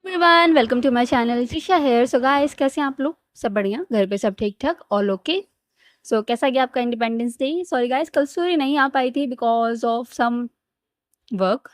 Everyone welcome to my channel Shisha here. So guys, कैसे हैं आप लोग? सब बढ़िया, घर पे सब ठीक ठाक, ऑल ओके। सो कैसा गया आपका इंडिपेंडेंस डे? सॉरी गाइस, कल सूरी नहीं आ पाई थी बिकॉज ऑफ सम वर्क।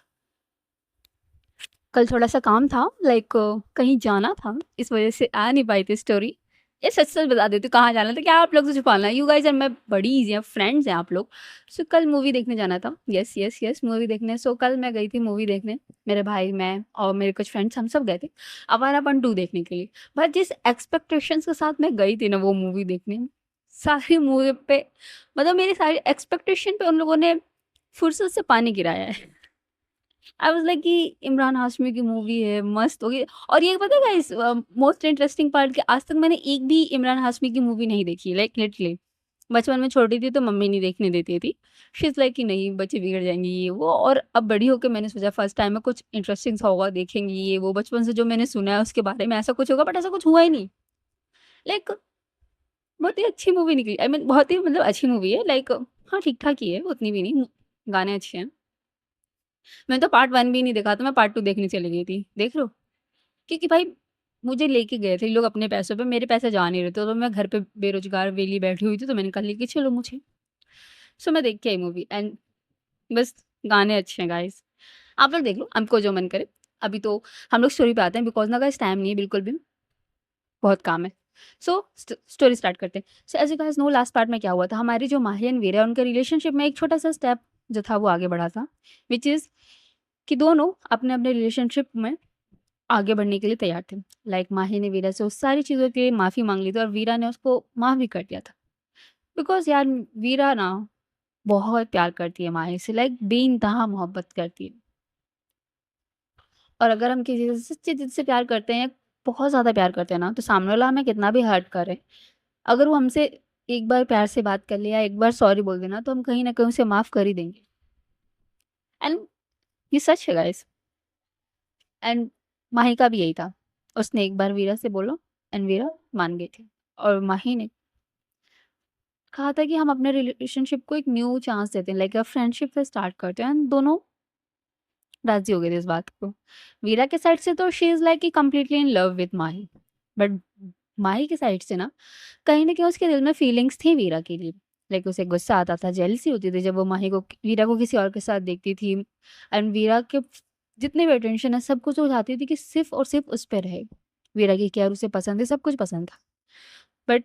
कल थोड़ा सा काम था, लाइक कहीं जाना था, इस वजह से आ नहीं पाई थी स्टोरी। ये सच सच बता देती हूँ कहाँ जाना था, क्या आप लोग से छुपाना? यू गाइस एंड मैं बड़ी ईजी है, फ्रेंड्स हैं आप लोग। सो कल मूवी देखने जाना था। यस यस यस, मूवी देखने। सो कल मैं गई थी मूवी देखने। मेरे भाई, मैं और मेरे कुछ फ्रेंड्स, हम सब गए थे आवारापन 2 देखने के लिए। बट जिस एक्सपेक्टेशंस के साथ मैं गई थी ना वो मूवी देखने, सारी मूवी पे मतलब मेरी सारी एक्सपेक्टेशन पे उन लोगों ने फुर्सत से पानी गिराया है। आई वाज़ लाइक कि इमरान हाशमी की मूवी है, मस्त होगी। और ये पता है गाइस, मोस्ट इंटरेस्टिंग पार्ट कि आज तक मैंने एक भी इमरान हाशमी की मूवी नहीं देखी, लाइक लिटरली। बचपन में छोटी थी तो मम्मी नहीं देखने देती थी। शी इज़ लाइक कि नहीं बच्चे बिगड़ जाएँगे ये वो, और अब बड़ी होके मैंने सोचा फर्स्ट टाइम में कुछ इंटरेस्टिंग सा होगा, देखेंगे ये वो। बचपन से जो मैंने सुना है उसके बारे में ऐसा कुछ होगा, बट ऐसा कुछ हुआ ही नहीं। लाइक बहुत ही अच्छी मूवी निकली। आई मीन बहुत ही मतलब अच्छी मूवी है, लाइक हाँ, ठीक-ठाक ही है, उतनी भी नहीं। गाने अच्छे हैं। मैंने तो पार्ट 1 भी नहीं देखा था, मैं पार्ट 2 देखने चली गई थी। देख लो, क्योंकि भाई मुझे लेके गए थे ये लोग अपने पैसों पे, मेरे पैसे जा नहीं रहे थे, तो मैं घर पे बेरोज़गार वेली बैठी हुई थी, तो मैंने कहा लेके चलो मुझे। सो मैं देख के आई मूवी एंड बस गाने अच्छे हैं गाइज़। आप लोग देख लो, आपको जो मन करे। अभी तो हम लोग स्टोरी पे आते हैं बिकॉज़ ना गाइज़ टाइम नहीं है बिल्कुल भी, बहुत काम है। सो स्टोरी स्टार्ट करते हैं। So as you guys know last part में क्या हुआ था, हमारी जो माही एंड वीरा है उनके रिलेशनशिप में एक छोटा-सा स्टेप जो था वो आगे बढ़ा था, व्हिच इज़ कि दोनों अपने-अपने रिलेशनशिप में आगे बढ़ने के लिए तैयार थे। लाइक माही ने वीरा से उस सारी चीज़ों के लिए माफ़ी माँग ली थी और वीरा ने उसको माफ़ भी कर दिया था। बिकॉज़ यार वीरा ना बहुत प्यार करती है माही से, लाइक बेइंतहा मोहब्बत करती है। और अगर हम किसी से सच्चे दिल से प्यार करते हैं, बहुत ज़्यादा प्यार करते हैं ना, तो सामने वाला हमें कितना भी हर्ट करे, अगर वो हमसे एक बार प्यार से बात कर ले या एक बार सॉरी बोल देना, तो हम कहीं न कहीं उसे माफ़ कर ही देंगे। एंड ये सच है गाइज़। एंड माही का भी यही था। उसने एक बार वीरा से बोला एंड वीरा मान गई थी। और माही ने कहा था कि हम अपने रिलेशनशिप को एक न्यू चांस देते हैं, लाइक फ्रेंडशिप से स्टार्ट करते हैं, एंड दोनों राज़ी हो गए थे इस बात को। वीरा के साइड से तो शी इज़ लाइक कि completely in love with Mahi. But Mahi की साइड से ना, कहीं न कहीं उसके दिल में फीलिंग्स थी वीरा के लिए। लाइक उसे गुस्सा आता था, जेलसी होती थी जब वो माही को वीरा को किसी और के साथ देखती थी। एंड वीरा के जितने भी अटेंशन है सब कुछ वो चाहती थी कि सिर्फ़ और सिर्फ़ उस पे रहे। वीरा की केयर उसे पसंद है, सब कुछ पसंद था। बट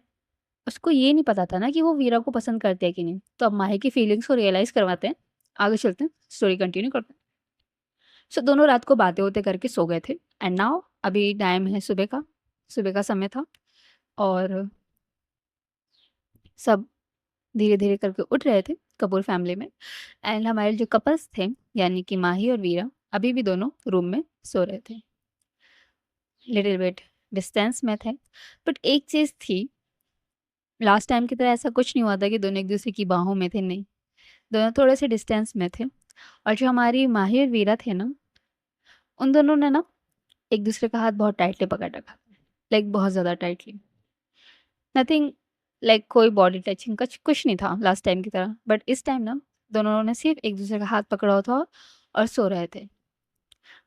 उसको ये नहीं पता था ना कि वो वीरा को पसंद करते हैं कि नहीं। तो अब माही की फीलिंग्स को रियलाइज़ करवाते हैं। आगे चलते हैं, स्टोरी कंटिन्यू करते हैं। सो दोनों रात को बातें-वातें करके सो गए थे एंड नाउ अभी टाइम है सुबह का समय था। और सब धीरे-धीरे करके उठ रहे थे कपूर फैमिली में। एंड हमारे जो कपल्स थे, यानी कि माही और वीरा, अभी भी दोनों रूम में सो रहे थे। लिटिल बिट डिस्टेंस में थे। बट एक चीज़ थी, लास्ट टाइम की तरह ऐसा कुछ नहीं हुआ था कि दोनों एक-दूसरे की बाहों में थे, नहीं। दोनों थोड़े से डिस्टेंस में थे। और जो हमारी माही और वीरा थे ना, उन दोनों ने ना एक-दूसरे का हाथ बहुत टाइटली पकड़ रखा। लाइक बहुत ज़्यादा टाइटली। नथिंग, लाइक कोई बॉडी टचिंग कुछ नहीं था लास्ट टाइम की तरह। बट इस टाइम ना दोनों ने सिर्फ़ एक-दूसरे का हाथ पकड़ा हुआ था और सो रहे थे।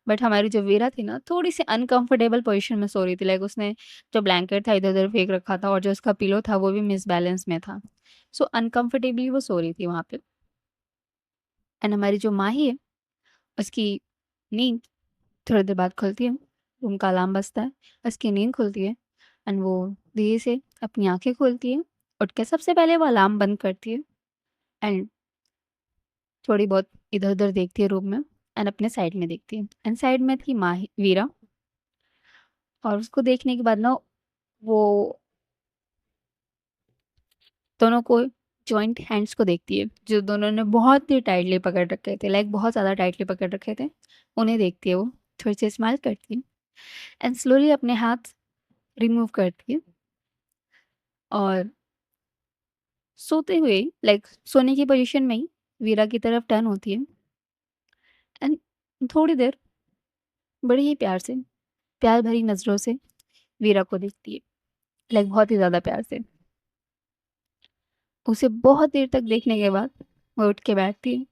बट हमारी जो वीरा थी ना, थोड़ी-सी अनकंफर्टेबल पोज़ीशन में सो रही थी। लाइक उसने जो ब्लैंकेट था इधर-उधर फेंक रखा था और जो उसका पिलो था वो भी मिसबैलेंस में था। सो अनकंफर्टेबली वो सो रही थी वहाँ पे। एंड हमारी जो माही है, उसकी नींद थोड़ी देर बाद खुलती है। रूम का अलार्म बजता है, उसकी नींद खुलती है एंड वो धीरे से अपनी आँखें खोलती है। उठ के सबसे पहले वो अलार्म बंद करती है एंड थोड़ी बहुत इधर-उधर देखती है रूम में एंड अपने साइड में देखती है। एंड साइड में थी माही वीरा। और उसको देखने के बाद ना वो दोनों को जॉइंट हैंड्स को देखती है, जो दोनों ने बहुत ही टाइटली पकड़ रखे थे, लाइक बहुत ज़्यादा टाइटली पकड़ रखे थे। उन्हें देखती है वो, थोड़ी सी स्माइल करती है एंड स्लोली अपने हाथ रिमूव करती है। और सोते हुए, लाइक सोने की पोजीशन में ही वीरा की तरफ टर्न होती है एंड थोड़ी देर बड़े ही प्यार से, प्यार भरी नज़रों से वीरा को देखती है, लाइक बहुत ही ज़्यादा प्यार से। उसे बहुत देर तक देखने के बाद वो उठ के बैठती है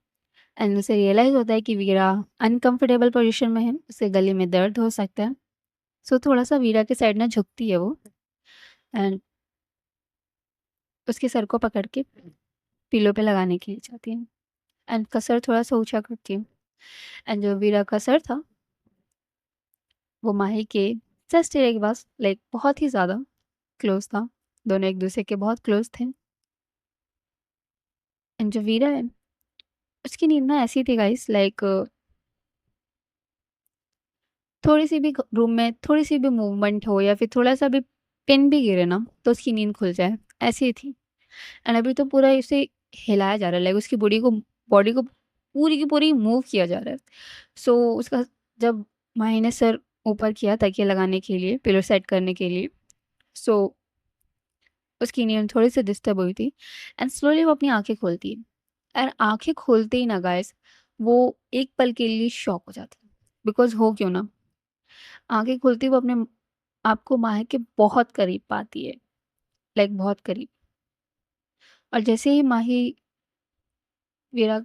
एंड उसे रियलाइज़ होता है कि वीरा अनकंफर्टेबल पोजीशन में है, उसके गले में दर्द हो सकता है। सो थोड़ा-सा वीरा के साइड ना झुकती है वो एंड उसके सर को पकड़ के पिलो पे लगाने के लिए जाती है एंड का सर थोड़ा-सा ऊँचा करती है एंड जो वीरा का सर था, वो माही के जस्ट एरिया के पास लाइक बहुत ही ज़्यादा क्लोज़ था। दोनों एक-दूसरे के बहुत क्लोज़ थे एंड जो वीरा है, उसकी नींद ना ऐसी थी गाइस लाइक थोड़ी-सी भी ग रूम में थोड़ी-सी भी मूवमेंट हो या फिर थोड़ा-सा भी पिन भी गिरे ना, तो उसकी नींद खुल जाए, ऐसी थी। एंड अभी तो पूरा इसे हिलाया जा रहा है लाइक उसकी बॉडी को पूरी की पूरी मूव किया जा रहा है। सो उसका जब माही ने सर ऊपर किया तकिया लगाने के लिए, पिलो सेट करने के लिए, सो उसकी नींद थोड़ी-सी डिस्टर्ब हुई थी एंड स्लोली वो अपनी आँखें खोलती है एंड आँखें खोलते ही ना गाइस, वो एक पल के लिए शॉक हो जाती है। बिकॉज़ हो क्यों ना, आँखें खुलते ही वो अपने आप को माही के बहुत करीब पाती है, लाइक बहुत करीब। और जैसे ही माही वीरा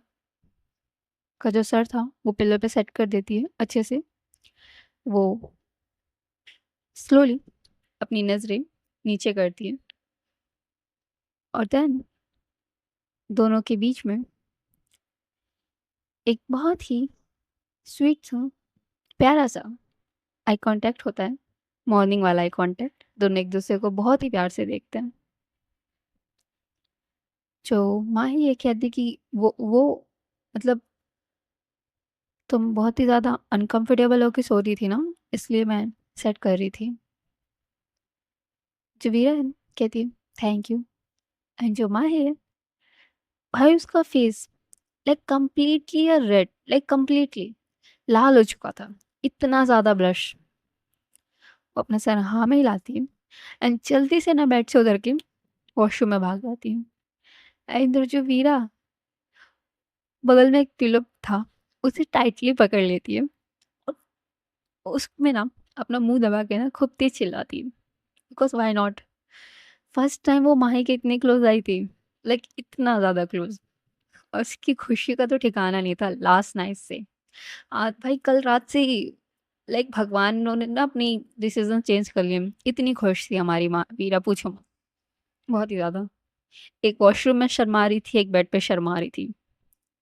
का जो सर था, वो पिल्लो पे सेट कर देती है अच्छे से, वो स्लोली अपनी नज़रें नीचे करती है और देन दोनों के बीच में एक बहुत ही स्वीट सा, प्यारा-सा आई कॉन्टैक्ट होता है, मॉर्निंग वाला आई कॉन्टैक्ट। दोनों एक-दूसरे को बहुत ही प्यार से देखते हैं। जो माही ये कहती कि वो मतलब तुम बहुत ही ज़्यादा अनकम्फ़र्टेबल होके सो रही थी ना, इसलिए मैं सेट कर रही थी। जो वीरा है कहती है, थैंक यू। एंड जो माही है, भाई उसका face like completely red, like completely लाल हो चुका था। इतना ज़्यादा ब्लश। वो अपना सर हाँ में हिलाती है एंड जल्दी से ना बेड से उतर के वॉशरूम में भाग जाती है। एंड इधर जो वीरा बगल में एक पिलो था, उसे टाइटली पकड़ लेती है और उसमें ना अपना मुँह दबा के ना खूब तेज़ चिल्लाती है। Because why not? First time वो माही के इतने क्लोज़ आई थी, लाइक इतना ज़्यादा क्लोज़ और उसकी खुशी का तो ठिकाना नहीं था लास्ट नाइट से। आज भाई कल रात से ही लाइक भगवान उन्होंने ना अपनी डिसीज़न चेंज कर लिए। इतनी खुश थी हमारी माँ वीरा पूछो मत, बहुत ही ज़्यादा। एक वॉशरूम में शर्मा रही थी, एक बेड पे शर्मा रही थी।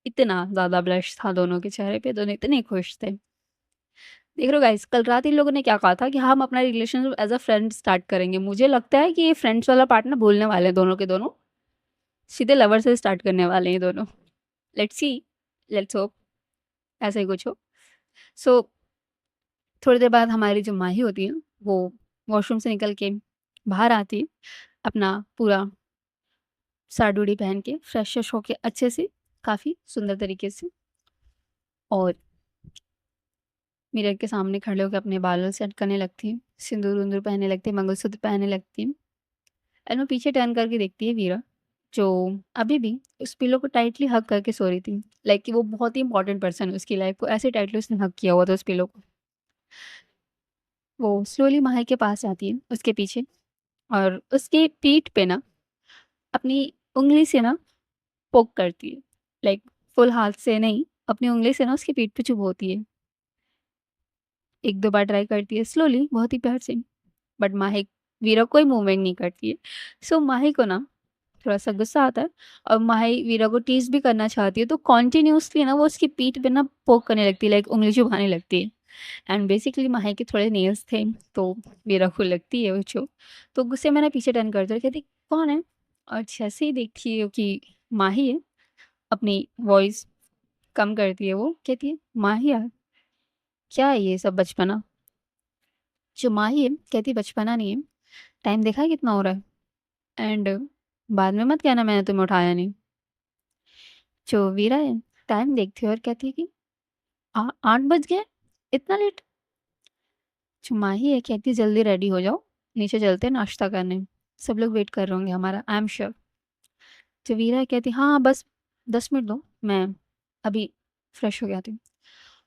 इतना ज़्यादा ब्लश था दोनों के चेहरे पे, दोनों इतने खुश थे। देख रहे हो गाइस, कल रात इन लोगों ने क्या कहा था कि हम अपना relationship as a friend start करेंगे। मुझे लगता है कि ये फ्रेंड्स वाला पार्ट ना भूलने वाले हैं दोनों के दोनों। सीधे लवर से स्टार्ट करने वाले हैं ये दोनों। लेट्स सी, लेट्स होप ऐसा ही कुछ हो। सो थोड़ी देर बाद हमारी जो माही होती है, वो वॉशरूम से निकल के बाहर आती है, अपना पूरा साड़ी-वाड़ी पहन के, फ्रेश-व्रेश होके अच्छे से, काफ़ी सुंदर तरीके से और मिरर के सामने खड़े होके अपने बाल सेट करने लगती है, सिंदूर-विंदूर पहनने लगती है, मंगलसूत्र पहनने लगती है एंड वो पीछे टर्न करके देखती है वीरा, जो अभी भी उस पिलो को टाइटली हग करके सो रही थी। लाइक कि वो बहुत ही इम्पोर्टेंट पर्सन है उसकी लाइफ को, ऐसे टाइटली उसने हग किया हुआ था उस पिलो को। वो स्लोली माही के पास जाती है, उसके पीछे और उसकी पीठ पे ना अपनी उँगली से ना पोक करती है। लाइक फुल हाथ से नहीं, अपनी उँगली से ना उसकी पीठ पे चुभोती है। 1-2 बार ट्राई करती है स्लोली, बहुत ही प्यार से, बट माही वीरा कोई मूवमेंट नहीं करती है। सो माही को ना थोड़ा-सा गुस्सा आता है और माही वीरा को टीज़ भी करना चाहती है, तो कंटीन्यूअसली ना वो उसकी पीठ पे ना पोक करने लगती है, लाइक उँगली चुभाने लगती है। एंड बेसिकली माही के थोड़े नेल्स थे, तो वीरा को लगती है वो चोट। तो गुस्से में ना पीछे टर्न करती है और कहती, "कौन है?" और जैसे ही देखती है कि माही है, अपनी वॉइस कम करती है वो, कहती है, "माही यार, क्या है ये सब बचपना?" जो माही है, कहती है, "बचपना नहीं है, टाइम देखा है कितना हो रहा है? एंड बाद में मत कहना मैंने तुम्हें उठाया नहीं।" जो वीरा है, टाइम देखती है और कहती है कि 8 बज गए? इतना लेट? जो माही है, कहती है, "जल्दी रेडी हो जाओ, नीचे चलते हैं नाश्ता करने। सब लोग वेट कर रहे होंगे हमारा, आई एम श्योर।" जो वीरा है, कहती है, "हाँ, हाँ, बस 10 मिनट दो, मैं अभी फ्रेश हो के आती हूँ।"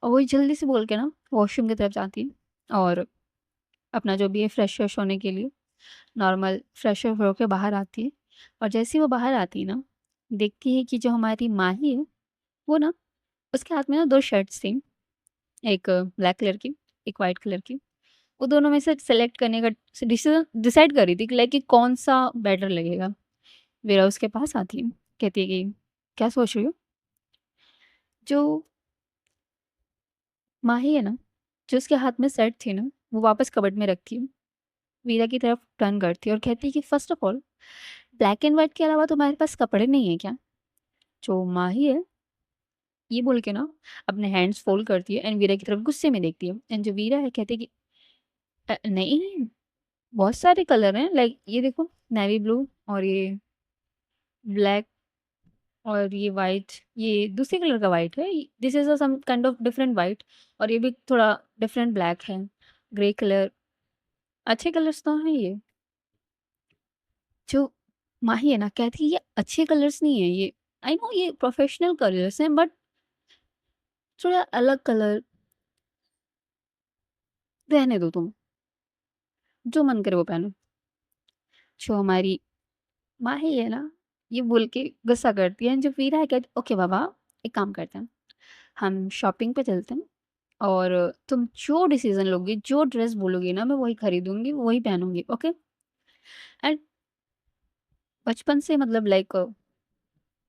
और वही जल्दी से बोल के ना वॉशरूम की तरफ जाती है और अपना जो भी है फ्रेश-व्रेश होने के लिए नॉर्मल फ्रेश होके बाहर आती है और जैसे ही वो बाहर आती है ना, देखती है कि जो हमारी माही है, वो ना उसके हाथ में ना 2 शर्ट्स थी, एक ब्लैक कलर की, एक वाइट कलर की। वो दोनों में से सेलेक्ट करने का डिसीजन डिसाइड कर रही थी कि लाइक कि कौन-सा बेटर लगेगा। वीरा उसके पास आती है, कहती है कि क्या सोच रही हो? जो माही है ना, जो उसके हाथ में सेट थी ना, वो वापस कबर्ड में रखती है। वीरा की तरफ टर्न करती है और कहती है कि first of all black and white के अलावा तुम्हारे पास कपड़े नहीं है क्या? जो माही है, ये बोल के ना अपने हैंड्स फोल्ड करती है एंड वीरा की तरफ गुस्से में देखती है एंड जो वीरा है कहती है कि नहीं, बहुत सारे कलर हैं, लाइक ये देखो, नेवी ब्लू और ये ब्लैक और ये व्हाइट, ये दूसरे कलर का व्हाइट है, this is a some kind of different white, और ये भी थोड़ा डिफरेंट ब्लैक है, ग्रे कलर, अच्छे कलर्स तो हैं ये। जो माही है ना कहती है ये अच्छे कलर्स नहीं है ये, आई नो ये प्रोफेशनल कलर्स हैं बट थोड़ा अलग कलर, रहने दो तुम, जो मन करे वो पहनो। जो हमारी माही है ना, ये बोल के गुस्सा करती है, जो वीरा है कहती ओके बाबा, एक काम करते हैं, हम शॉपिंग पे चलते हैं और तुम जो डिसीजन लोगी, जो ड्रेस बोलोगी ना, मैं वही खरीदूंगी, वही पहनूंगी, ओके। एंड बचपन से मतलब लाइक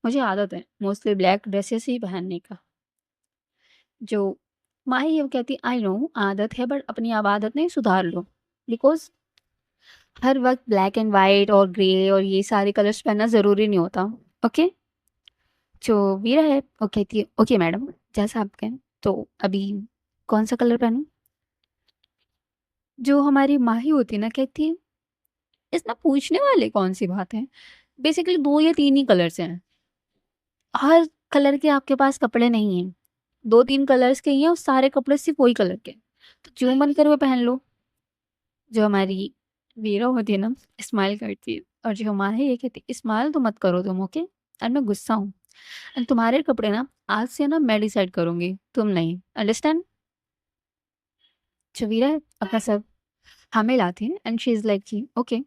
मुझे आदत है मोस्टली ब्लैक ड्रेसेस ही पहनने का। जो माही ये कहती आई नो आदत है बट अपनी अब आदत नहीं सुधार लो, बिकॉज हर वक्त ब्लैक एंड वाइट और ग्रे और ये सारे कलर्स पहनना ज़रूरी नहीं होता, ओके। जो वीरा है वो कहती है ओके मैडम, जैसा आप कहें, तो अभी कौन सा कलर पहनूं? जो हमारी माही होती है ना कहती है इसमें पूछने वाले कौन सी बात है, बेसिकली 2 या 3 ही कलर्स हैं। हर कलर के आपके पास कपड़े नहीं हैं। 2-3 कलर्स के ही हैं और सारे कपड़े सिर्फ़ वही कलर के। तो जो मन करे वो पहन लो। जो हमारी वीरा होती है ना, स्माइल करती है और जो हमारी ये कहती है स्माइल तो मत करो तुम, ओके? और मैं गुस्सा हूँ एंड तुम्हारे कपड़े ना आज से ना मैं डिसाइड करूँगी, तुम नहीं। अंडरस्टैंड? जो वीरा है अपना सर हाँ में हिलाती है एंड शी इज़ लाइक कि ओके,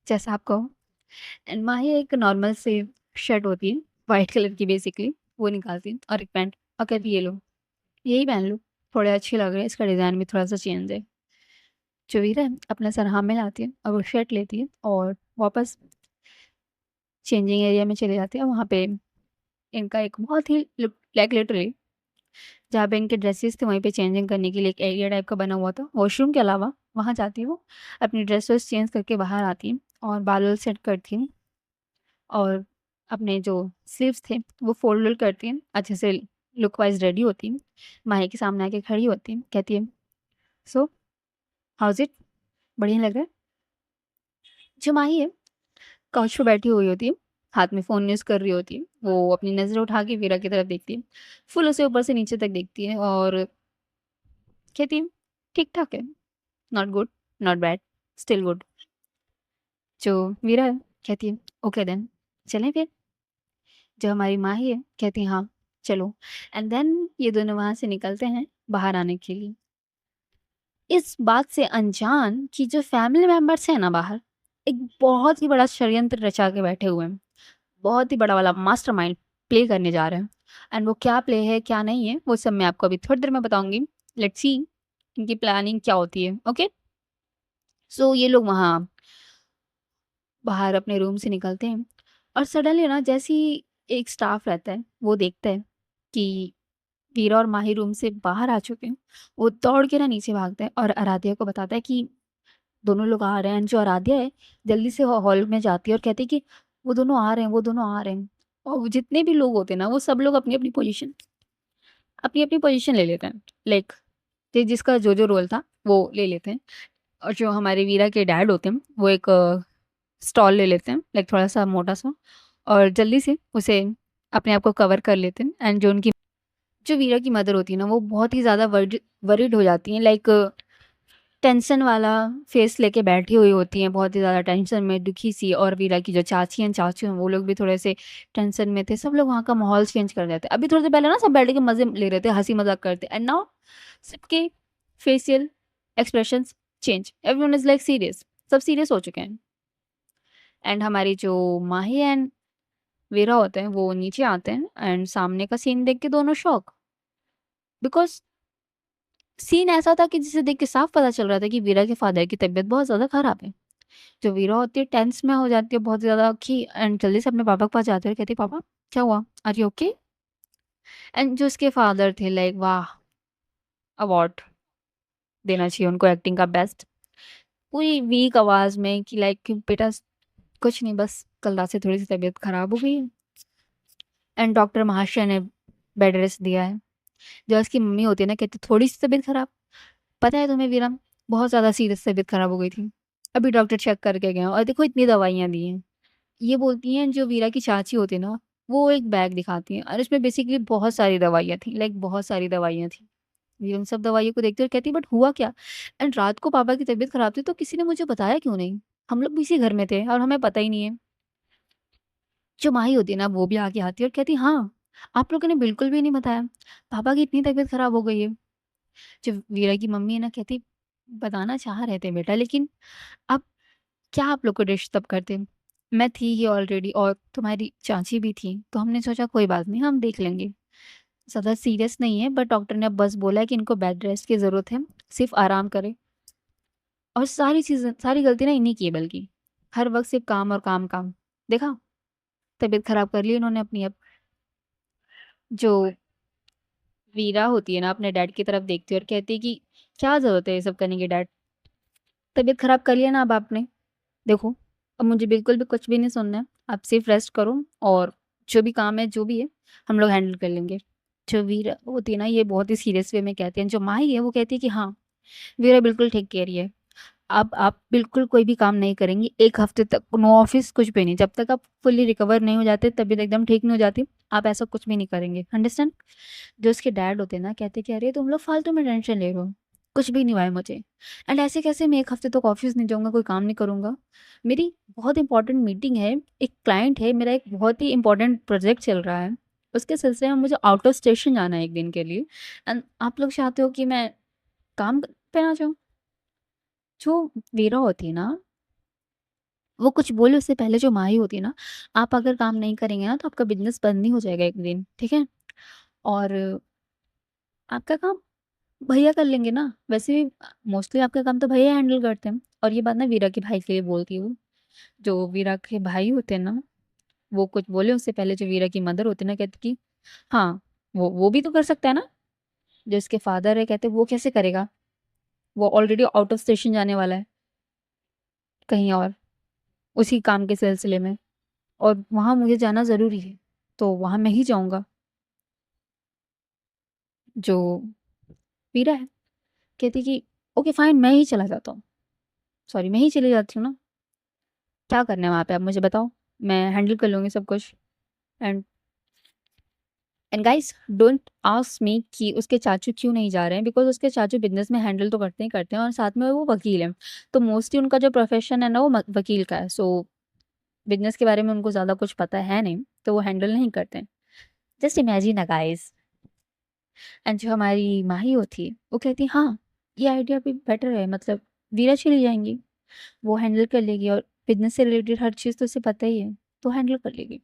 जैसा आप कहो। एंड माही एक नॉर्मल सी शर्ट होती है, व्हाइट कलर की बेसिकली, वो निकालती है और एक पैंट और कहती है ये लो, यही पहन लो, थोड़े अच्छे लग रहे हैं, इसका डिज़ाइन भी थोड़ा-सा चेंज है। जो वीरा है अपना सर हाँ में लाती है और वो शर्ट लेती है और वापस चेंजिंग एरिया में चली जाती है। वहाँ पे इनका एक बहुत ही लाइक लिटरली जहाँ पे इनके ड्रेसेस थे वहीं पे चेंजिंग करने के लिए एक एरिया टाइप का बना हुआ था। वॉशरूम के अलावा वहाँ जाती है वो, अपनी ड्रेस वेस चेंज करके बाहर आती है और बाल-वाल सेट करती है और अपने जो स्लीव्स थे वो फ़ोल्ड करती हैं, अच्छे से लुक वाइज़ रेडी होती हैं। माही के सामने आके खड़ी होती हैं, कहती है सो हाउ इज़ इट? बढ़िया लग रहा है? जो माही है काउच पे बैठी हुई होती है, हाथ में फ़ोन यूज़ कर रही होती है। वो अपनी नज़र उठा के वीरा की तरफ देखती है, फुल उसे ऊपर से नीचे तक देखती है और कहती है, "ठीक-ठाक है, not good, not bad, still good." जो वीरा है, कहती है, "ओके देन, चलें फिर?" जो हमारी माही है, कहती है, "हाँ, चलो।" एंड देन ये दोनों वहाँ से निकलते हैं बाहर आने के लिए। इस बात से अनजान कि जो फैमिली मेंबर्स हैं ना बाहर, एक बहुत ही बड़ा षड्यंत्र रचा के बैठे हुए हैं। बहुत ही बड़ा वाला मास्टरमाइंड प्ले करने जा रहे हैं एंड वो क्या प्ले है, क्या नहीं है, वो सब मैं आपको अभी थोड़ी देर में बताऊँगी। लेट्स सी इनकी प्लानिंग क्या होती है, ओके? सो ये लोग वहाँ बाहर अपने रूम से निकलते हैं और सडनली ना जैसे ही एक स्टाफ रहता है, वो देखता है कि वीरा और माही रूम से बाहर आ चुके हैं। वो दौड़ के ना नीचे भागता है और आराध्या को बताता है कि दोनों लोग आ रहे हैं एंड जो आराध्या है, जल्दी से हॉल में जाती है और कहती है कि वो दोनों आ रहे हैं, वो दोनों आ रहे हैं। और वो जितने भी लोग होते हैं ना, वो सब लोग अपनी-अपनी पोज़ीशन ले लेते हैं। लाइक जिसका जो-जो रोल था, वो ले लेते हैं और जो हमारे वीरा के डैड होते हैं, वो एक स्टॉल ले लेते हैं, लाइक थोड़ा-सा मोटा-सा और जल्दी से उसे अपने आप को कवर कर लेते हैं एंड जो वीरा की मदर होती है ना, वो बहुत ही ज़्यादा वरिड हो जाती हैं, लाइक टेंशन वाला फेस लेके बैठी हुई होती हैं, बहुत ही ज़्यादा टेंशन में दुखी सी। और वीरा की जो चाची हैं, चाचू हैं, वो लोग भी थोड़े से टेंशन में थे। सब लोग वहाँ का माहौल चेंज कर देते। अभी थोड़ी देर पहले ना सब बैठ के मज़े ले रहे थे, हँसी-मज़ाक करते एंड नाउ सबके facial expressions change. Everyone is like serious, सब सीरियस हो चुके हैं। एंड हमारी जो माही एंड वीरा होते हैं, वो नीचे आते हैं एंड सामने का सीन देख के दोनों शॉक, बिकॉज़ सीन ऐसा था कि जिसे देख के साफ पता चल रहा था कि वीरा के फादर की तबीयत बहुत ज़्यादा ख़राब है। जो वीरा होती है टेंस में हो जाती है बहुत ज़्यादा कि एंड जल्दी से अपने पापा के पास जाती है और कहती है, "पापा, क्या हुआ? Are you okay?" एंड जो उसके फादर थे लाइक वाह! अवार्ड देना चाहिए उनको एक्टिंग का बेस्ट। पूरी वीक आवाज़ में कि लाइक कि बेटा कुछ नहीं बस कल रात से थोड़ी-सी तबीयत ख़राब हो गई है एंड डॉक्टर महाशय ने बेड रेस्ट दिया है। जो उसकी मम्मी होती है ना कहती है, "थोड़ी-सी तबीयत ख़राब? पता है तुम्हें वीरा बहुत ज़्यादा सीरियस तबीयत ख़राब हो गई थी। अभी डॉक्टर चेक करके गए हैं और देखो इतनी दवाइयाँ दी हैं।" ये बोलती हैं जो वीरा की चाची होती है ना, वो एक बैग दिखाती हैं और उसमें बेसिकली बहुत सारी दवाइयाँ थी, लाइक बहुत सारी दवाइयाँ थी। वीरा उन सब दवाइयों को देखती है और कहती है बट हुआ क्या? एंड रात को पापा की तबीयत ख़राब थी तो किसी ने मुझे बताया क्यों नहीं? हम लोग भी इसी घर में थे और हमें पता ही नहीं है। जो माही होती है ना वो भी आगे आती है और कहती है हाँ, आप लोगों ने बिल्कुल भी नहीं बताया। पापा की इतनी तबीयत ख़राब हो गई है। जो वीरा की मम्मी है ना कहती बताना चाह रहे थे बेटा लेकिन अब क्या आप लोग को डिस्टर्ब करते? मैं थी ही ऑलरेडी और तुम्हारी चाची भी थी, तो हमने सोचा कोई बात नहीं हम देख लेंगे। ज़्यादा सीरियस नहीं है बट डॉक्टर ने अब बस बोला है कि इनको बेड रेस्ट की ज़रूरत है, सिर्फ़ आराम करें और सारी चीज़ें सारी गलती ना इन्हीं की है बल्कि। हर वक़्त सिर्फ़ काम और काम, काम। देखा? तबीयत ख़राब कर ली इन्होंने अपनी अब। जो वीरा होती है ना अपने डैड की तरफ देखती है और कहती है कि क्या ज़रूरत है ये सब करने की डैड? तबीयत ख़राब कर लिया ना अब आपने। देखो, अब मुझे बिल्कुल भी कुछ भी नहीं सुनना है। आप सिर्फ़ रेस्ट करो और जो भी काम है, जो भी है, हम लोग हैंडल कर लेंगे। जो वीरा होती है ना, ये बहुत ही सीरियस वे में कहती है। जो माही है, वो कहती है कि हाँ, वीरा बिल्कुल ठीक कह रही है। अब आप बिल्कुल कोई भी काम नहीं करेंगी 1 हफ़्ते तक, नो ऑफ़िस, कुछ भी नहीं। जब तक आप फुल्ली रिकवर नहीं हो जाते, तबीयत एकदम ठीक नहीं हो जाती, आप ऐसा कुछ भी नहीं करेंगे। अंडरस्टैंड? जो उसके डैड होते हैं ना, कहते कि, "अरे! तुम लोग फालतू में टेंशन ले रहे हो। कुछ भी नहीं हुआ है मुझे। एंड ऐसे कैसे मैं 1 हफ़्ते तक ऑफ़िस नहीं जाऊँगा, कोई काम नहीं करूँगा? मेरी बहुत इम्पोर्टेंट मीटिंग है, एक क्लाइंट है, मेरा एक बहुत ही इम्पोर्टेंट प्रोजेक्ट चल रहा है। उसके सिलसिले में मुझे आउट ऑफ़ स्टेशन जाना है 1 दिन के लिए एंड आप लोग चाहते हो कि मैं काम पे ना जाऊँ?" जो वीरा होती है ना, वो कुछ बोले उससे पहले जो माही होती है ना, आप अगर काम नहीं करेंगे ना, तो आपका बिज़नेस बंद नहीं हो जाएगा 1 दिन, ठीक है? और आपका काम भैया कर लेंगे ना, वैसे भी मोस्टली आपका काम तो भैया हैंडल करते हैं और ये बात ना वीरा के भाई के लिए बोलती हूँ। जो वीरा के भाई होते हैं ना, वो कुछ बोले उससे पहले जो वीरा की मदर होती है ना कहती कि हाँ, वो भी तो कर सकता है ना। जो इसके फादर है कहते वो कैसे करेगा? वो ऑलरेडी आउट ऑफ स्टेशन जाने वाला है, कहीं और, उसी काम के सिलसिले में और वहाँ मुझे जाना ज़रूरी है, तो वहाँ मैं ही जाऊँगा। जो वीरा है, कहती कि ओके फाइन मैं ही चला जाता हूँ, सॉरी मैं ही चली जाती हूँ ना। क्या करना है वहाँ पे आप मुझे बताओ? मैं हैंडल कर लूँगी सब कुछ and guys don't ask me कि उसके चाचू क्यों नहीं जा रहे हैं बिकॉज़ उसके चाचू बिज़नेस में हैंडल तो करते ही करते हैं और साथ में वो वकील हैं। तो मोस्टली उनका जो प्रोफ़ेशन है ना वो वकील का है। सो बिज़नेस के बारे में उनको ज़्यादा कुछ पता है नहीं, तो वो हैंडल नहीं करते हैं। Just imagine a guys and जो हमारी माही होती है, वो कहती है हाँ, ये आइडिया भी बेटर है मतलब वीरा चली जाएँगी, वो हैंडल कर लेगी और बिज़नेस से रिलेटेड हर चीज़ तो उसे पता ही है, तो हैंडल कर लेगी।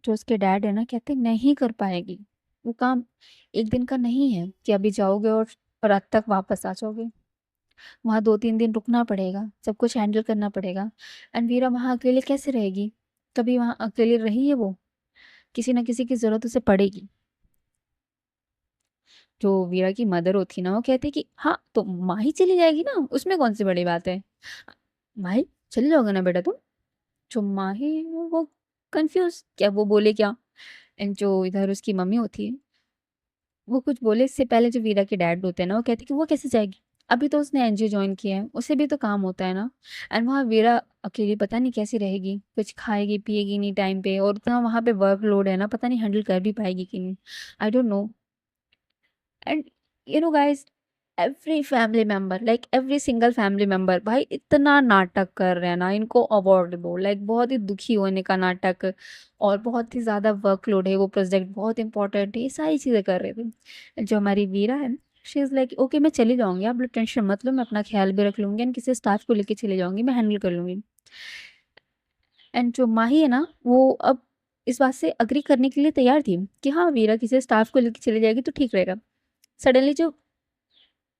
जो उसके डैड है ना कहते नहीं कर पाएगी। वो काम 1 दिन का नहीं है कि अभी जाओगे और रात तक वापस आ जाओगे। वहाँ 2-3 दिन रुकना पड़ेगा, सब कुछ हैंडल करना पड़ेगा एंड वीरा वहाँ अकेले कैसे रहेगी? कभी वहाँ अकेले रही है वो? किसी न किसी की ज़रूरत उसे पड़ेगी। जो वीरा की मदर होती है ना वो कहती है कि हाँ, तो माही चली जाएगी ना, उसमें कौन-सी बड़ी बात है? माही चले जाओगे ना बेटा तुम? जो माही वो कन्फ्यूज़ क्या वो बोले क्या? एंड जो इधर उसकी मम्मी होती है वो कुछ बोले इससे पहले जो वीरा के डैड होते हैं ना, वो कहते हैं कि वो कैसे जाएगी? अभी तो उसने एनजीओ जॉइन किया है, उसे भी तो काम होता है ना। एंड वहाँ वीरा अकेली पता नहीं कैसी रहेगी, कुछ खाएगी, पिएगी नहीं टाइम पे और इतना वहाँ पे वर्कलोड है ना, पता नहीं हैंडल कर भी पाएगी कि नहीं। I don't know. And you know guys every family member like every single family member भाई इतना नाटक कर रहे हैं ना इनको अवार्ड दो लाइक बहुत ही दुखी होने का नाटक और बहुत ही ज़्यादा वर्कलोड है वो प्रोजेक्ट बहुत इंपॉर्टेंट है ये सारी चीज़ें कर रहे थे जो हमारी वीरा है शी इज़ लाइक ओके मैं चली जाऊँगी आप लोग टेंशन मत लो मैं अपना ख्याल भी रख लूँगी एंड किसी स्टाफ को लेके चली जाऊँगी मैं हैंडल कर लूँगी एंड जो माही है ना वो अब इस बात से अग्री करने के लिए तैयार थी कि हाँ वीरा किसी स्टाफ को लेके चली जाएगी तो ठीक रहेगा सडनली जो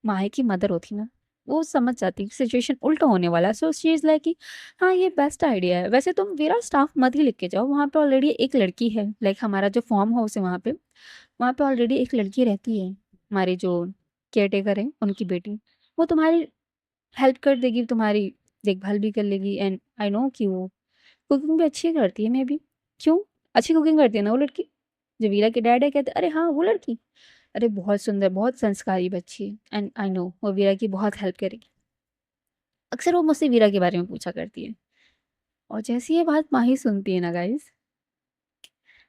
माही की मदर होती ना, वो समझ जाती है सिचुएशन उल्टा होने वाला है, सो शी इज़ लाइक कि हाँ, ये बेस्ट आइडिया है। वैसे तुम मेरा स्टाफ मत ही लेके जाओ, वहाँ पे ऑलरेडी एक लड़की है, लाइक हमारा जो फार्म हाउस है वहाँ पे ऑलरेडी एक लड़की रहती है, हमारी जो केयरटेकर है, उनकी बेटी। वो तुम्हारी हेल्प कर देगी, तुम्हारी देखभाल भी कर लेगी एंड आई नो कि वो कुकिंग भी अच्छी करती है मेबी। क्यों? अच्छी कुकिंग करती है ना वो लड़की? जबीरा के डैड है कहते अरे हाँ, वो लड़की। अरे बहुत सुंदर, बहुत संस्कारी बच्ची है एंड आई नो वो वीरा की बहुत हेल्प करेगी। अक्सर वो मुझसे वीरा के बारे में पूछा करती है और जैसी ये बात माही सुनती है ना गाइस,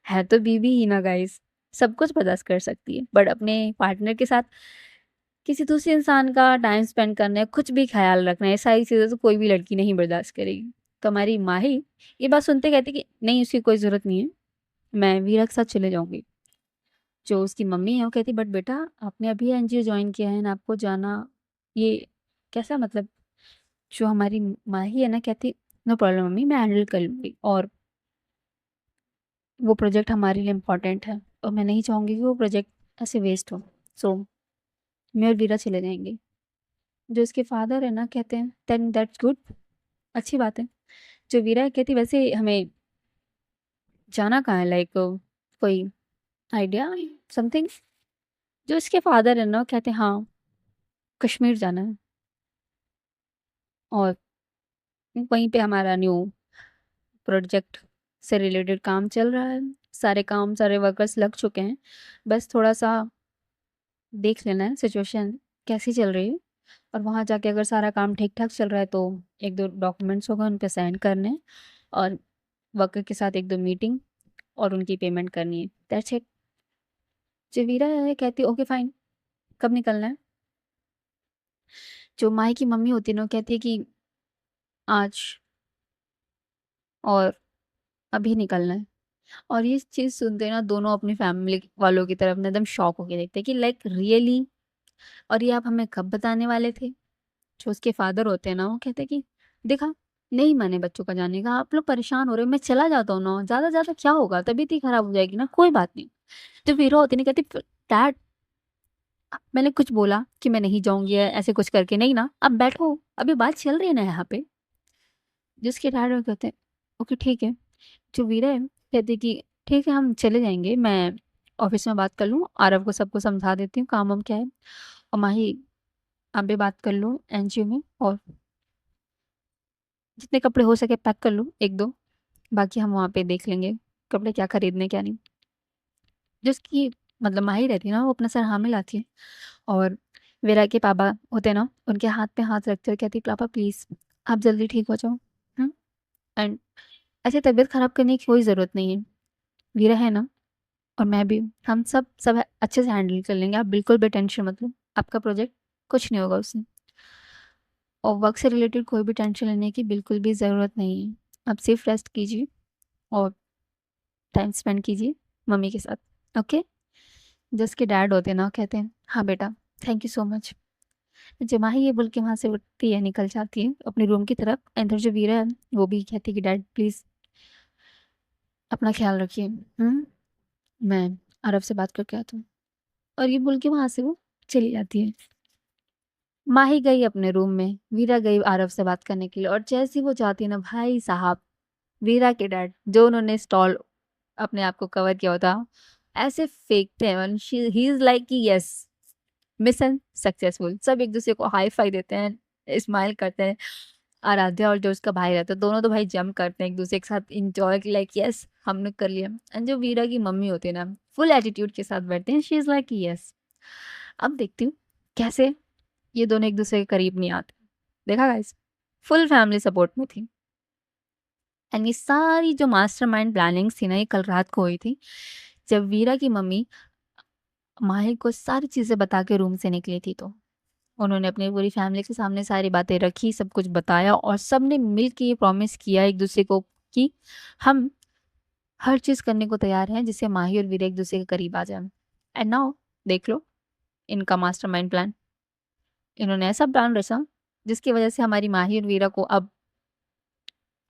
है तो बीवी ही ना गाइस, सब कुछ बर्दाश्त कर सकती है बट अपने पार्टनर के साथ किसी दूसरे इंसान का टाइम स्पेंड करना है, कुछ भी ख्याल रखना है, ये सारी चीज़ें तो कोई भी लड़की नहीं बर्दाश्त करेगी। तो हमारी माही ये बात सुनते कहती कि नहीं, उसकी कोई ज़रूरत नहीं है, मैं वीरा के साथ चले जाऊँगी। जो उसकी मम्मी है वो कहती बट बेटा, आपने अभी एनजीओ जॉइन किया है ना, आपको जाना ये कैसा मतलब? जो हमारी माही है ना कहती नो प्रॉब्लम मम्मी, मैं हैंडल कर लूँगी और वो प्रोजेक्ट हमारे लिए इम्पोर्टेंट है और मैं नहीं चाहूँगी कि वो प्रोजेक्ट ऐसे वेस्ट हो। सो मैं और वीरा चले जाएँगे। जो उसके फादर है ना कहते हैं देन दैट्स गुड, अच्छी बात है। जो वीरा है कहती वैसे हमें जाना कहाँ है, लाइक कोई आइडिया समथिंग? जो इसके फादर है ना कहते हैं हाँ, कश्मीर जाना है और वहीं पे हमारा न्यू प्रोजेक्ट से रिलेटेड काम चल रहा है। सारे काम, सारे वर्कर्स लग चुके हैं। बस थोड़ा-सा देख लेना है सिचुएशन कैसी चल रही है और वहाँ जाके अगर सारा काम ठीक-ठाक चल रहा है तो 1-2 डॉक्यूमेंट्स होगा, उन पे साइन करने हैं और वर्कर के साथ 1-2 मीटिंग और उनकी पेमेंट करनी है। That's it. जवीरा है कहती ओके फाइन, कब निकलना है? जो माही की मम्मी होती है ना वो कहती है कि आज और अभी निकलना है। और ये चीज़ सुनते ना दोनों अपनी फैमिली वालों की तरफ ना एकदम शॉक होके देखते हैं कि लाइक रियली, और ये आप हमें कब बताने वाले थे? जो उसके फादर होते हैं ना वो कहते हैं कि देखा, नहीं माने बच्चों का जाने का, आप लोग परेशान हो रहे हो, मैं चला जाता हूँ ना, ज़्यादा ज़्यादा क्या होगा, तबीयत ही खराब हो जाएगी ना, कोई बात नहीं। तो वीरा होती नहीं कहती डैड, मैंने कुछ बोला कि मैं नहीं जाऊंगी या ऐसे कुछ करके, नहीं ना, अब बैठो, अभी बात चल रही है ना यहाँ पे। जिसके डैड वो कहते हैं ओके ठीक है। जो वीरा है कहती कि ठीक है हम चले जाएंगे, मैं ऑफिस में बात कर लूँ, आरव को सबको समझा देती हूँ काम वाम क्या है, और माही आप भी बात कर लो एनजीओ में और जितने कपड़े हो सके पैक कर लो 1-2, बाकी हम वहाँ पे देख लेंगे कपड़े क्या खरीदने क्या नहीं। जिसकी मतलब माही रहती है ना वो अपना सर हाँ मिलाती है और वीरा के पापा होते हैं ना उनके हाथ पे हाथ रखते हुए कहती पापा प्लीज़ आप जल्दी ठीक हो जाओ। एंड ऐसे तबीयत खराब करने की कोई ज़रूरत नहीं है, वीरा है ना और मैं भी हूँ, हम सब अच्छे से हैंडल कर लेंगे, आप बिल्कुल भी टेंशन मत लो, आपका प्रोजेक्ट कुछ नहीं होगा उससे। और वर्क से रिलेटेड कोई भी टेंशन लेने की बिल्कुल भी ज़रूरत नहीं है, आप सिर्फ रेस्ट कीजिए और टाइम स्पेंड कीजिए मम्मी के साथ, ओके? जिसके डैड होते हैं ना कहते हैं हाँ बेटा, थैंक यू सो मच। जमाही ये बोल के वहाँ से उठती है, निकल जाती है अपने रूम की तरफ। इधर जो वीरा है वो भी कहती है कि डैड प्लीज़ अपना ख्याल रखिए, मैं आरव से बात करके आता हूँ। और ये बोल के वहाँ से वो चली जाती है। माही गई अपने रूम में, वीरा गई आरव से बात करने के लिए और जैसे ही वो जाती है ना भाई साहब, वीरा के डैड जो उन्होंने स्टॉल अपने आप को कवर किया होता, ऐसे फेंकते हैं, ही इज़ लाइक कि यस, मिशन सक्सेसफुल। सब एक-दूसरे को हाई फाई देते हैं, स्माइल करते हैं। आराध्या और जो उसका भाई रहता है, दोनों तो भाई जंप करते हैं एक-दूसरे के साथ एन्जॉय कि लाइक यस हमने कर लिया। एंड जो वीरा की मम्मी होती है ना, फुल एटीट्यूड के साथ बैठते हैं, शी इज़ लाइक यस। अब देखती हूँ कैसे ये दोनों एक-दूसरे के करीब नहीं आते। देखा गाइस? फुल फैमिली सपोर्ट में थी। एंड ये सारी जो मास्टरमाइंड प्लानिंग्स थी ना, ये कल रात को हुई थी, जब वीरा की मम्मी माही को सारी चीज़ें बता के रूम से निकली थी तो। उन्होंने अपनी पूरी फैमिली के सामने सारी बातें रखी, सब कुछ बताया और सबने मिल के ये प्रॉमिस किया एक-दूसरे को कि हम हर चीज़ करने को तैयार हैं जिससे माही और वीरा एक-दूसरे के करीब आ जाएँ। एंड नाउ देख लो इनका मास्टरमाइंड प्लान। इन्होंने ऐसा प्लान रचा जिसकी वज़ह से हमारी माही और वीरा को अब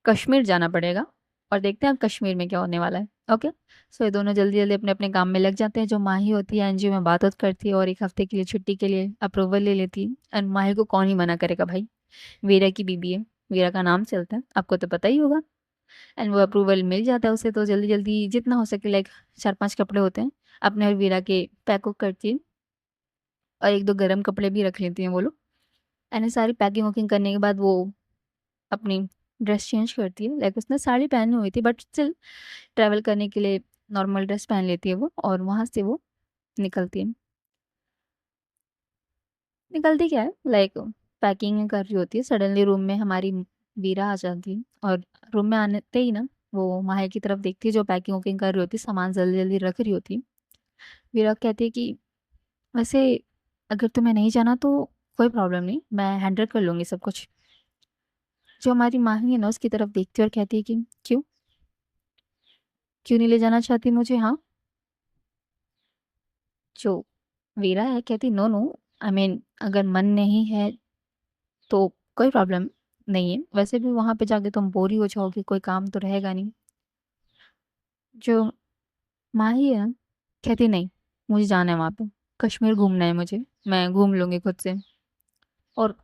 कश्मीर जाना पड़ेगा और देखते हैं अब कश्मीर में क्या होने वाला है। ओके, सो ये दोनों जल्दी जल्दी अपने अपने काम में लग जाते हैं। जो माही होती है एनजीओ में बात करती है और 1 हफ्ते के लिए छुट्टी के लिए अप्रूवल ले लेती है। एंड माही को कौन ही मना करेगा भाई, वीरा की बीबी है, वीरा का नाम चलता है, आपको तो पता ही होगा। एंड वो अप्रूवल मिल जाता है उसे, तो जल्दी जल्दी जितना हो सके लाइक 4-5 कपड़े होते हैं अपने और वीरा के पैक करती है, और 1-2 गर्म कपड़े भी रख लेती हैं वो लोग। एंड ये सारी पैकिंग वैकिंग करने के बाद वो अपनी ड्रेस चेंज करती है। लाइक उसने साड़ी पहनी हुई थी बट स्टिल ट्रैवल करने के लिए नॉर्मल ड्रेस पहन लेती है वो, और वहाँ से वो निकलती है। निकलती क्या है, लाइक पैकिंग कर रही होती है, सडनली रूम में हमारी वीरा आ जाती है। और रूम में आते ही ना वो माहिर की तरफ देखती है जो पैकिंग वैकिंग कर रही होती है, सामान जल्दी जल्दी रख रही होती है। वीरा कहती है कि वैसे अगर तुम्हें नहीं जाना तो कोई प्रॉब्लम नहीं, मैं हैंडल कर लूँगी सब कुछ। जो हमारी माही है ना उसकी तरफ देखती है और कहती है कि क्यों क्यों नहीं ले जाना चाहती मुझे, हाँ। जो वीरा है कहती नो नो, आई मीन अगर मन नहीं है तो कोई प्रॉब्लम नहीं है, वैसे भी वहाँ पे जाके तुम बोर ही हो जाओगी, कोई काम तो रहेगा नहीं। जो माही है ना कहती नहीं, मुझे जाना है वहाँ पे, कश्मीर घूमना है मुझे, मैं घूम लूँगी खुद से, और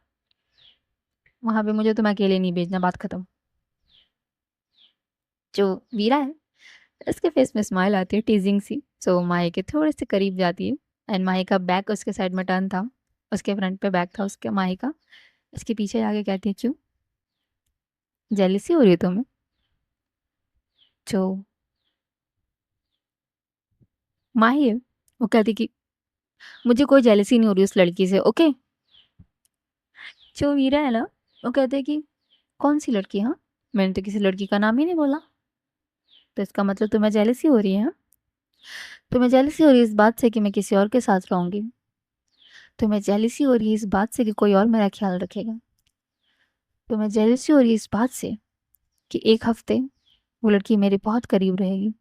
वहाँ पे मुझे तुम्हें अकेले नहीं भेजना, बात खत्म। जो वीरा है उसके फेस में स्माइल आती है टीजिंग सी, सो माही के थोड़े से करीब जाती है। एंड माही का बैग उसके साइड में टर्न था, उसके फ्रंट पे बैग था उसके माही का, इसके पीछे जाके कहती है क्यों जेलिसी हो रही है तुम्हें। जो माही है वो कहती कि मुझे कोई जेलसी नहीं हो रही उस लड़की से, ओके। जो वीरा है ना वो कहते हैं कि कौन सी लड़की, हाँ मैंने तो किसी लड़की का नाम ही नहीं बोला, तो इसका मतलब तुम्हें जेलसी हो रही है, हाँ? तुम्हें जेलसी हो रही है इस बात से कि मैं किसी और के साथ रहूंगी, तुम्हें जेलसी हो रही है इस बात से कि कोई और मेरा ख्याल रखेगा, तुम्हें जेलसी हो रही है इस बात से कि 1 हफ्ते वो लड़की मेरे बहुत करीब रहेगी।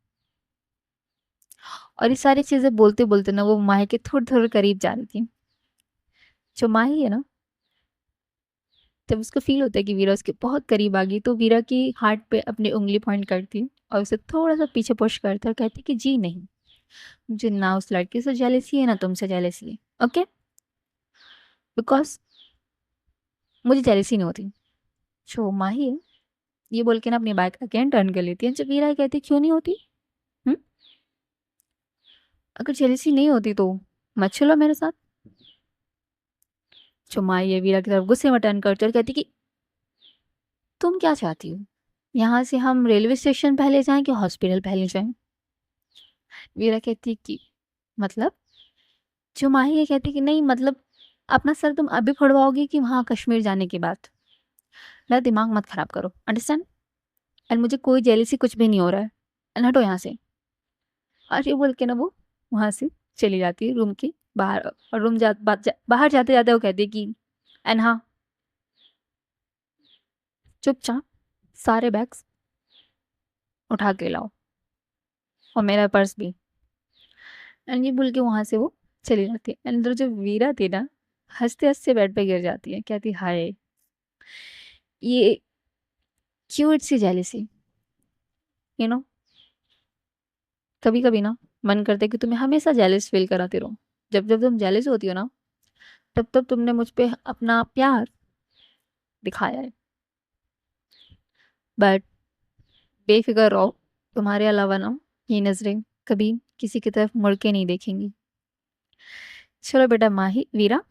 और ये सारी चीजें बोलते बोलते ना वो माही के थोड़े थोड़े करीब जा रही थी। जो माही है ना जब उसको फील होता है कि वीरा उसके बहुत करीब आ गई, तो वीरा की हार्ट पे अपनी उंगली पॉइंट करती है और उसे थोड़ा सा पीछे पुश करता है और कहती है कि जी नहीं, मुझे ना उस लड़के से जेलसी है ना तुमसे जेलसी है, ओके, बिकॉज मुझे जेलसी नहीं होती। जो माही है ये बोल के ना अपनी बाइक अगेन टर्न कर लेती है। जब वीरा कहती है क्यों नहीं होती, हम्म, अगर जेलसी नहीं होती तो मत चलो मेरे साथ। जो माही है वीरा की तरफ गुस्से में टर्न करती है और कहती कि तुम क्या चाहती हो, यहाँ से हम रेलवे स्टेशन पहले जाएं कि हॉस्पिटल पहले जाएं। वीरा कहती है कि मतलब, जो माही ये कहती कि नहीं मतलब अपना सर तुम अभी फोड़वाओगी कि वहाँ कश्मीर जाने के बाद, मेरा दिमाग मत खराब करो, अंडरस्टैंड। एंड मुझे कोई जेलिसी कुछ भी नहीं हो रहा है, एंड हटो यहाँ से। और ये बोल के ना वो वहाँ से चली जाती है रूम के बाहर, और बाहर जाते जाते वो कहती है कि एंड हाँ चुपचाप सारे बैग्स उठा के लाओ और मेरा पर्स भी। एंड ये बोल के वहाँ से वो चली जाती है। एंड जो वीरा थी ना हंसते हंसते बेड पे गिर जाती है, कहती हाय ये क्यूट सी जेलिसी, यू नो, कभी कभी ना मन करता है कि तुम्हें हमेशा जेलस फील कराती रहूं। जब जब तुम जेलस होती हो ना तब तब तुमने मुझ पे अपना प्यार दिखाया है, बट बेफिक्र रहो, तुम्हारे अलावा ना ये नजरें कभी किसी की तरफ मुड़ के नहीं देखेंगी। चलो बेटा माही वीरा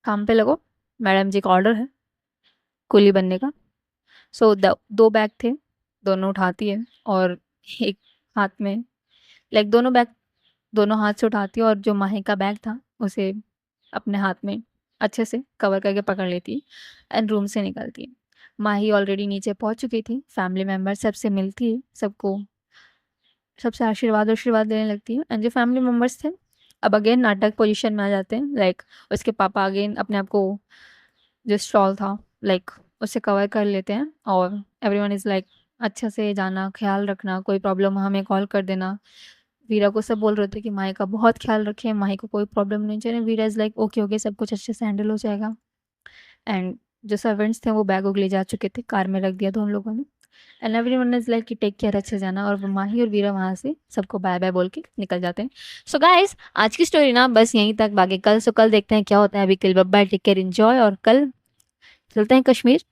काम पे लगो, मैडम जी का ऑर्डर है कुली बनने का। सो 2 बैग थे, दोनों उठाती है और एक हाथ में, लाइक दोनों बैग दोनों हाथ से उठाती है और जो माही का बैग था उसे अपने हाथ में अच्छे से कवर करके पकड़ लेती है एंड रूम से निकलती है। माही ऑलरेडी नीचे पहुंच चुकी थी, फैमिली मेम्बर सबसे मिलती है, सबको सबसे आशीर्वाद आशीर्वाद देने लगती है। एंड जो फैमिली मेम्बर्स थे अब अगेन नाटक पोजीशन में आ जाते हैं, लाइक उसके पापा अगेन अपने आप को जो स्टॉल था लाइक उससे कवर कर लेते हैं, और एवरीवन इज़ लाइक अच्छा से जाना, ख्याल रखना, कोई प्रॉब्लम हो हमें कॉल कर देना। वीरा को सब बोल रहे थे कि माही का बहुत ख्याल रखें, माही को कोई प्रॉब्लम नहीं चाहिए। वीरा इज़ लाइक ओके ओके सब कुछ अच्छे से हैंडल हो जाएगा। एंड जो सर्वेंट्स थे वो बैग उग ले जा चुके थे, कार में रख दिया दोनों लोगों ने। एंड एवरीवन इज़ लाइक कि टेक केयर, अच्छे से जाना, और वो माही और वीरा वहाँ से सबको बाय-बाय बोल के निकल जाते हैं। सो गाइस, आज की स्टोरी ना बस यहीं तक, बाकी कल देखते हैं क्या होता है। अभी के लिए बाय-बाय, टेक केयर, एन्जॉय, और कल चलते हैं कश्मीर।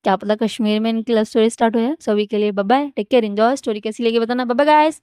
क्या पता कश्मीर में इनकी लव स्टोरी स्टार्ट हो जाए। सो अभी के लिए bye bye, take care, enjoy. Story कैसी लगी बताना। Bye bye guys.